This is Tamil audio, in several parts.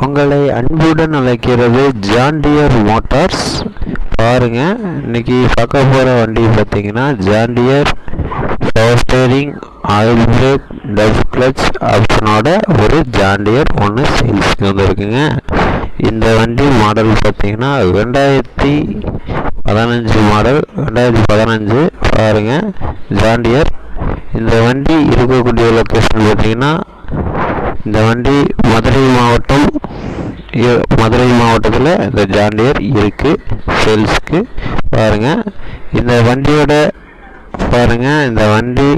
உங்களை அன்புடன் அழைக்கிறது ஜான் டியர் மோட்டார்ஸ். பாருங்க, இன்னைக்கு பார்க்க போகிற வண்டி பார்த்தீங்கன்னா John Deere power steering, oil brake, double clutch ஆப்ஷனோட ஒரு ஜான் டியர் ஒன்று சேல்ஸுக்கு வந்துருக்குங்க. இந்த வண்டி மாடல் பார்த்தீங்கன்னா 2015 மாடல், 2015. பாருங்க, ஜான் டியர். இந்த வண்டி இருக்கக்கூடிய லொக்கேஷன் பார்த்தீங்கன்னா, இந்த வண்டி மதுரை மாவட்டத்தில் இந்த ஜான் டியர் இருக்குது சேல்ஸுக்கு. பாருங்கள், இந்த வண்டியோட இந்த வண்டி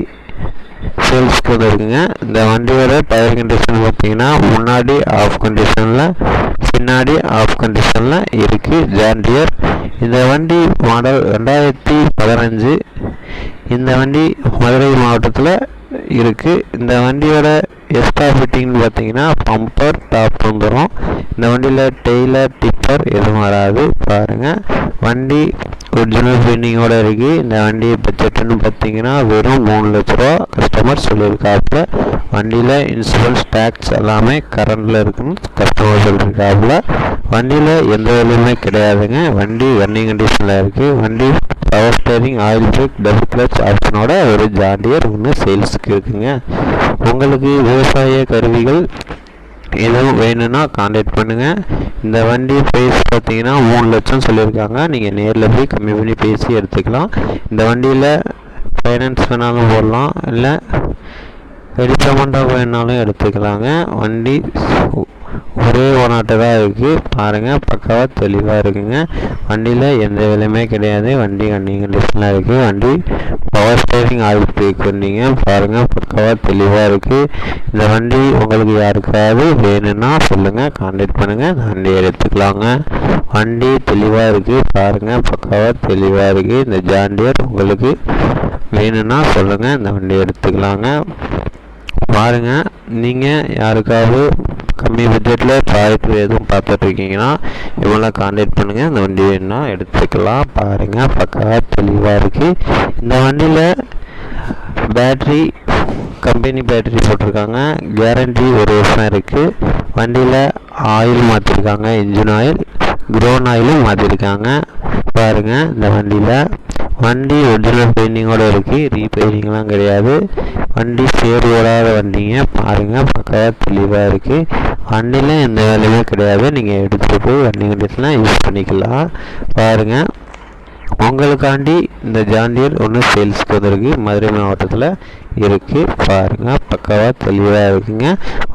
சேல்ஸுக்கு வந்துருக்குங்க. இந்த வண்டியோட டயர் கண்டிஷன் பார்த்தீங்கன்னா முன்னாடி ஆஃப் கண்டிஷனில், பின்னாடி ஆஃப் கண்டிஷனில் இருக்குது ஜான் டியர். இந்த வண்டி மாடல் 2015. இந்த வண்டி மதுரை மாவட்டத்தில் இருக்குது. இந்த வண்டியோட எக்ஸ்ட்ரா ஃபிட்டிங்னு பார்த்தீங்கன்னா பம்பர் டாப் வந்துடும். இந்த வண்டியில் டெய்லர் டிப்பர் எதுவும் வராது. பாருங்கள், வண்டி ஒரிஜினல் பெயிண்டிங்கோடு இருக்குது. இந்த வண்டி பட்ஜெட்டுன்னு பார்த்தீங்கன்னா வெறும் 3 லட்ச ரூபா கஸ்டமர் சொல்லியிருக்காப்புல. வண்டியில் இன்சூரன்ஸ் டேக்ஸ் எல்லாமே கரண்டில் இருக்குன்னு கஸ்டமர் சொல்லியிருக்காப்புல. வண்டியில் எந்த வேலையுமே கிடையாதுங்க. வண்டி ரன்னிங் கண்டிஷனில் இருக்குது. வண்டி power steering, oil brake, double clutch ஆப்ஷனோட ஒரு ஜான் டியர் ஒன்று சேல்ஸுக்கு இருக்குங்க. உங்களுக்கு விவசாய கருவிகள் எதுவும் வேணும்னா கான்டாக்ட் பண்ணுங்கள். இந்த வண்டி ப்ரைஸ் பார்த்தீங்கன்னா 3 லட்சம் சொல்லியிருக்காங்க. நீங்கள் நேரில் போய் கம்மி பண்ணி பேசி எடுத்துக்கலாம். இந்த வண்டியில் ஃபைனான்ஸ் வேணாலும் போடலாம், இல்லை ரெடி பேமெண்ட்டாக வேணாலும் எடுத்துக்கலாங்க. வண்டி ஒரே ஓனாட்டு தான் இருக்குது. பாருங்கள், பக்காவாக தெளிவாக இருக்குங்க. வண்டியில் எந்த வேலையுமே கிடையாது. வண்டி ரன்னிங் கண்டிஷனில் இருக்குது. வண்டி பவர் ஸ்டேரிங், ஆயில் பிரேக் வண்டிங்க. பாருங்கள், பக்காவாக தெளிவாக இருக்குது. இந்த வண்டி உங்களுக்கு யாருக்காவது வேணும்னா சொல்லுங்கள், கான்டாக்ட் பண்ணுங்கள். இந்த வண்டி எடுத்துக்கலாங்க. வண்டி தெளிவாக இருக்குது. பாருங்கள், பக்காவாக தெளிவாக இருக்குது. இந்த ஜான் டியர் உங்களுக்கு வேணும்னா சொல்லுங்கள், இந்த வண்டி எடுத்துக்கலாங்க. பாருங்கள், நீங்கள் யாருக்காவது கம்மி பட்ஜெட்டில் ப்ராடக்ட் எதுவும் பார்த்துட்ருக்கீங்கன்னா இவங்களாம் கான்டாக்ட் பண்ணுங்கள். இந்த வண்டி வேணுன்னா எடுத்துக்கலாம். பாருங்கள், பக்காவாக தெளிவாக இருக்குது. இந்த வண்டியில் பேட்ரி கம்பெனி பேட்டரி போட்டிருக்காங்க. கேரண்டி 1 வருஷம் இருக்குது. வண்டியில் ஆயில் மாற்றிருக்காங்க, இன்ஜின் ஆயில், க்ரோன் ஆயிலும் மாற்றிருக்காங்க. பாருங்கள், இந்த வண்டி ஒரிஜினல் பெயிண்டிங்கோடு இருக்குது. ரீபெயிண்டிங்லாம் கிடையாது. வண்டி சேர் ஓடாத வண்டிங்க. பாருங்கள், பக்காவாக தெளிவாக இருக்குது. வண்டியில் எந்த வேலையுமே கிடையாது. நீங்கள் எடுத்துகிட்டு போய் வண்டி கண்டிஷன்லாம் யூஸ் பண்ணிக்கலாம். பாருங்கள், உங்களுக்காண்டி இந்த ஜான் டியர் ஒன்று சேல்ஸுக்கு வந்துருக்கு. மதுரை மாவட்டத்தில் இருக்குது. பாருங்கள், பக்காவாக தெளிவாக இருக்குங்க.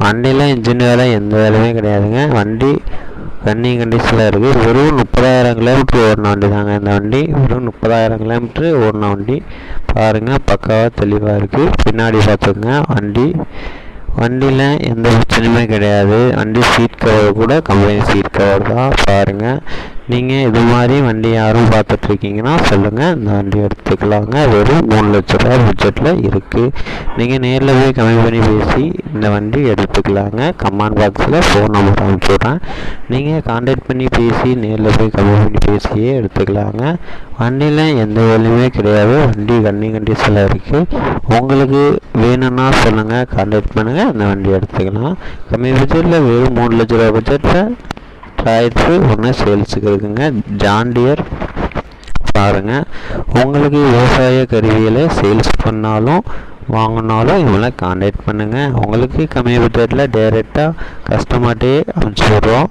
வண்டியில் இன்ஜின் வேலை எந்த வேலையுமே கிடையாதுங்க. வண்டி ரன்னிங் கண்டிஷனில் இருக்குது. வெறும் 30,000 கிலோமீட்டர் ஓடின வண்டி தாங்க இந்த வண்டி. வெறும் 30,000 கிலோமீட்டர் ஓடின வண்டி. பாருங்கள், பக்காவாக தெளிவாக இருக்குது. பின்னாடி பார்த்துங்க, வண்டியில் எந்த பிரச்சனையுமே கிடையாது. வண்டி சீட் கவர் கூட கம்பெனி சீட் கவர் தான். பாருங்கள், நீங்கள் இது மாதிரி வண்டி யாரும் பார்த்துட்ருக்கீங்கன்னா சொல்லுங்கள், இந்த வண்டி எடுத்துக்கலாங்க. வெறும் 3 லட்ச ரூபா பட்ஜெட்டில் இருக்குது. நீங்கள் நேரில் போய் கம்மி பண்ணி பேசி இந்த வண்டி எடுத்துக்கலாங்க. கமெண்ட் பாக்ஸில் ஃபோன் நம்பர் அனுப்பிச்சுட்றேன். நீங்கள் கான்டாக்ட் பண்ணி பேசி நேரில் போய் கம்மி பண்ணி பேசியே எடுத்துக்கலாங்க. வண்டியில் எந்த வேலையுமே கிடையாது. வண்டி ரன்னிங் கண்டிஷனில் இருக்குது. உங்களுக்கு வேணும்னா சொல்லுங்கள், கான்டாக்ட் பண்ணுங்கள், இந்த வண்டி எடுத்துக்கலாம். கம்மி பட்ஜெட்டில் வெறும் 3 லட்ச ரூபா பட்ஜெட்டில் டிராக்டர் ஒன்று சேல்ஸுக்கு இருக்குங்க, ஜான் டியர். பாருங்கள், உங்களுக்கு விவசாய கருவிகளை சேல்ஸ் பண்ணாலும் வாங்கினாலும் இவங்களை கான்டாக்ட் பண்ணுங்கள். உங்களுக்கு கம்மி பட்ஜெட்டில் டைரெக்டாக கஸ்டமர்கிட்டே அனுப்பிச்சி விட்றோம்.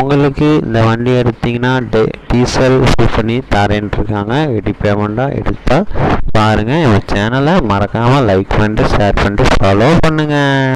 உங்களுக்கு இந்த வண்டி எடுத்திங்கன்னா டீசல் ஃபில் பண்ணி தரேன்ட்டு இருக்காங்க. ரெடி பேமெண்ட்டாக எடுத்தால் பாருங்கள். எங்கள் சேனலை மறக்காமல் லைக் பண்ணிட்டு ஷேர் பண்ணிட்டு ஃபாலோ பண்ணுங்கள்.